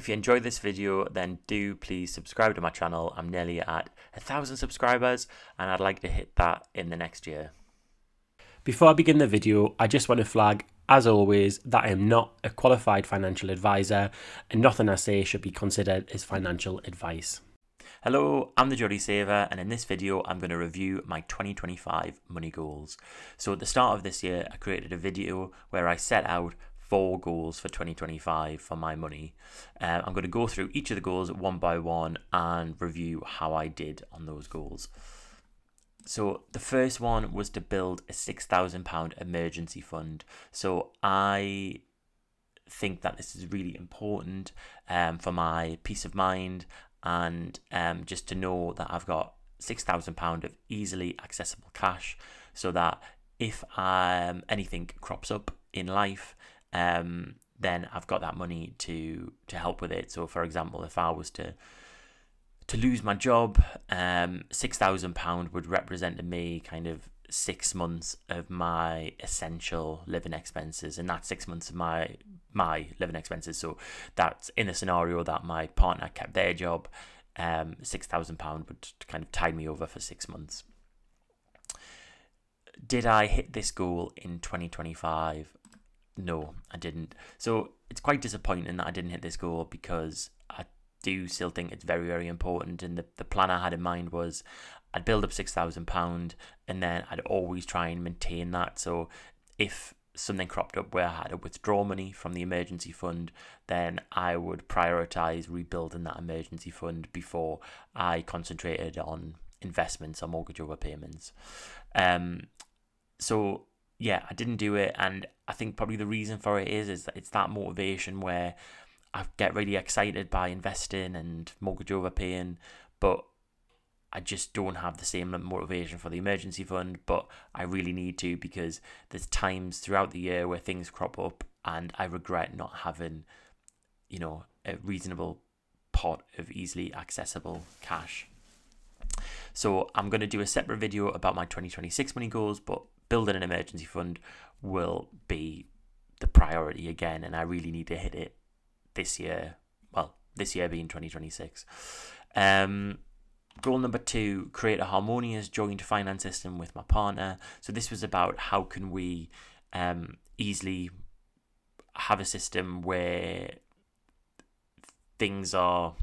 If you enjoyed this video, then do please subscribe to my channel. I'm nearly at 1,000 subscribers and I'd like to hit that in the next year. Before I begin the video, I just want to flag, as always, that I am not a qualified financial advisor and nothing I say should be considered as financial advice. Hello, I'm the Geordie Saver, and in this video I'm going to review my 2025 money goals. So at the start of this year I created a video where I set out 4 goals for 2025 for my money. I'm going to go through each of the goals one by one and review how I did on those goals. So the first one was to build a £6,000 emergency fund. So I think that this is really important for my peace of mind and just to know that I've got £6,000 of easily accessible cash, so that if anything crops up in life, then I've got that money to help with it. So for example, if I was to lose my job, £6,000 would represent to me kind of 6 months of my essential living expenses, and that's 6 months of my living expenses. So that's in a scenario that my partner kept their job, £6,000 would kind of tide me over for 6 months. Did I hit this goal in 2025? No, I didn't. So it's quite disappointing that I didn't hit this goal, because I do still think it's very, very important. And the plan I had in mind was I'd build up £6,000 and then I'd always try and maintain that. So if something cropped up where I had to withdraw money from the emergency fund, then I would prioritise rebuilding that emergency fund before I concentrated on investments or mortgage overpayments. So yeah, I didn't do it, and I think probably the reason for it is that it's that motivation where I get really excited by investing and mortgage overpaying, but I just don't have the same motivation for the emergency fund. But I really need to, because there's times throughout the year where things crop up and I regret not having, a reasonable pot of easily accessible cash. So I'm going to do a separate video about my 2026 money goals, but building an emergency fund will be the priority again, and I really need to hit it this year. Well, this year being 2026. Goal number 2, create a harmonious joint finance system with my partner. So this was about how can we easily have a system where things are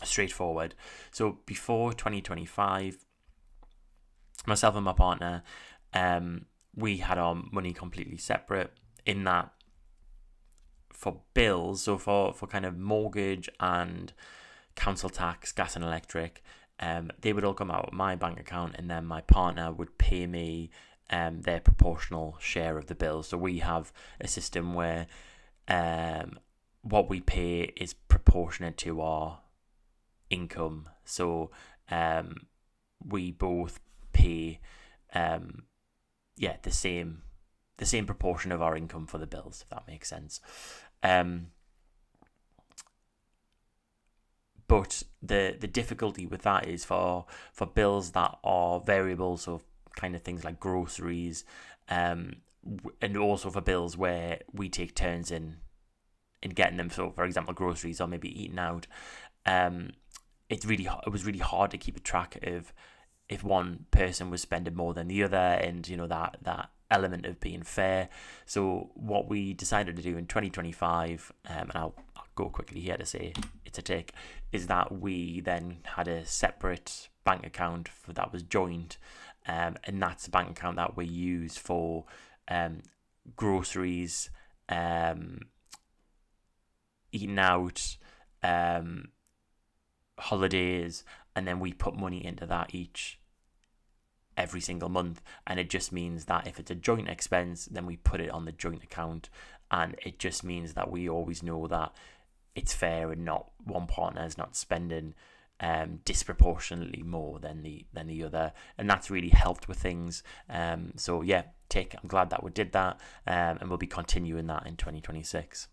straightforward. So before 2025, myself and my partner, we had our money completely separate, in that for bills, so for kind of mortgage and council tax, gas and electric, they would all come out of my bank account, and then my partner would pay me their proportional share of the bills. So we have a system where what we pay is proportionate to our income. So we both pay the same proportion of our income for the bills, if that makes sense. But the difficulty with that is for bills that are variable, so kind of things like groceries, and also for bills where we take turns in getting them. So for example, groceries or maybe eating out. It was really hard to keep a track of if one person was spending more than the other, and that element of being fair. So what we decided to do in 2025, and I'll go quickly here to say it's a tick, is that we then had a separate bank account that was joint, and that's the bank account that we use for groceries, eating out, holidays, and then we put money into that every single month. And it just means that if it's a joint expense, then we put it on the joint account, and it just means that we always know that it's fair and not one partner is not spending disproportionately more than the other, and that's really helped with things. So yeah, I'm glad that we did that, and we'll be continuing that in 2026.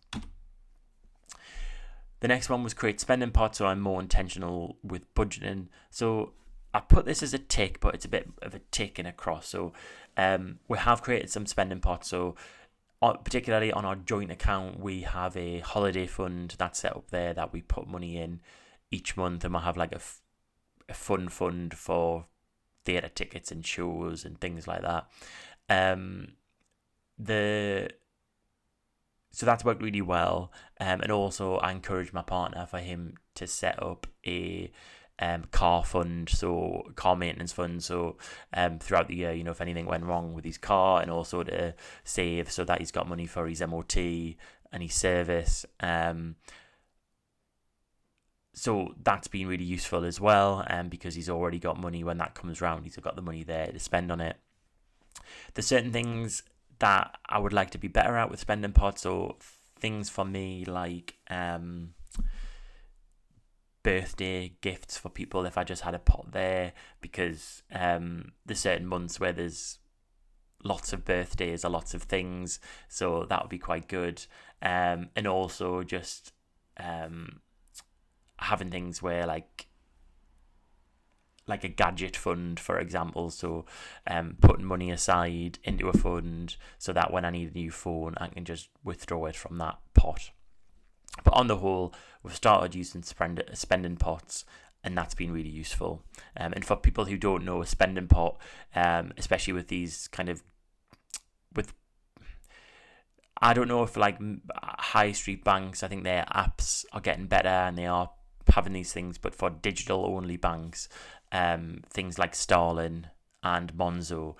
The next one was create spending pots, so I'm more intentional with budgeting. So I put this as a tick, but it's a bit of a tick and a cross. So we have created some spending pots. So particularly on our joint account, we have a holiday fund that's set up there that we put money in each month, and we'll have like a fun fund for theatre tickets and shows and things like that. So that's worked really well, and also I encourage my partner for him to set up a car fund, so car maintenance fund, so throughout the year, if anything went wrong with his car, and also to save so that he's got money for his MOT and his service. So that's been really useful as well, because he's already got money when that comes round. He's got the money there to spend on it. There's certain things that I would like to be better at with spending pots, or things for me like birthday gifts for people, if I just had a pot there, because there's certain months where there's lots of birthdays or lots of things, so that would be quite good. And also just having things where like a gadget fund, for example, so putting money aside into a fund so that when I need a new phone I can just withdraw it from that pot. But on the whole, we've started using spending pots, and that's been really useful. And for people who don't know, a spending pot, especially with these I don't know if like high street banks, I think their apps are getting better and they are having these things, but for digital only banks, things like Starling and Monzo,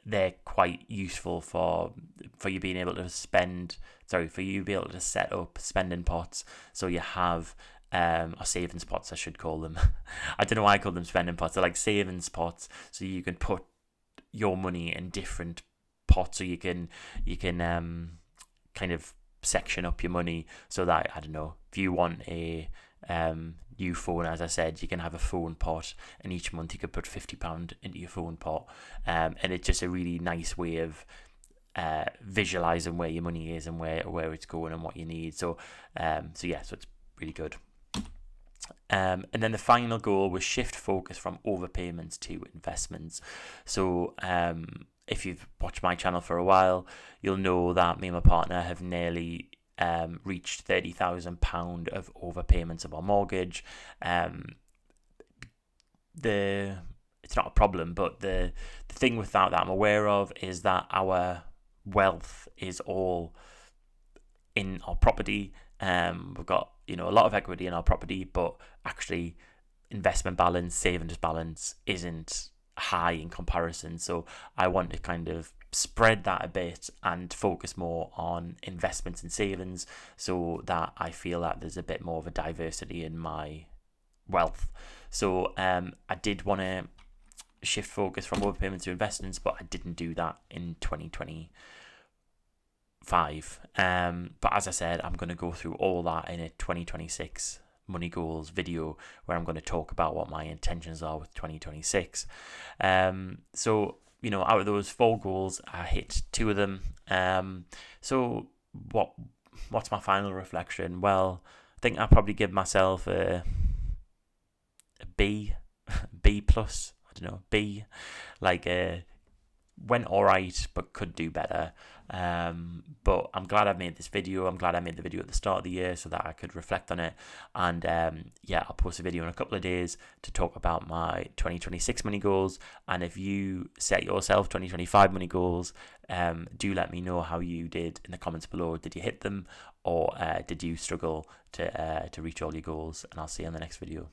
they're quite useful for you being able to set up spending pots, so you have or savings pots, I should call them. I don't know why I call them spending pots. They're like savings pots, so you can put your money in different pots, so you can kind of section up your money so that, I don't know, if you want a new phone, as I said, you can have a phone pot, and each month you could put £50 into your phone pot, and it's just a really nice way of visualizing where your money is and where it's going and what you need. So it's really good. And then the final goal was shift focus from overpayments to investments. So if you've watched my channel for a while, you'll know that me and my partner have nearly reached £30,000 of overpayments of our mortgage. It's not a problem, but the thing with that I'm aware of is that our wealth is all in our property. We've got a lot of equity in our property, but actually investment balance, savings balance isn't high in comparison. So I want to kind of spread that a bit and focus more on investments and savings, so that I feel that there's a bit more of a diversity in my wealth. So I did want to shift focus from overpayments to investments, but I didn't do that in 2025. But as I said, I'm going to go through all that in a 2026 money goals video, where I'm going to talk about what my intentions are with 2026. So out of those 4 goals, I hit 2 of them. So what's my final reflection? Well, I think I'll probably give myself a B plus. I don't know, B, like went all right, but could do better. But I'm glad I've made this video. I'm glad I made the video at the start of the year so that I could reflect on it. And I'll post a video in a couple of days to talk about my 2026 money goals. And if you set yourself 2025 money goals, do let me know how you did in the comments below. Did you hit them, or did you struggle to reach all your goals? And I'll see you in the next video.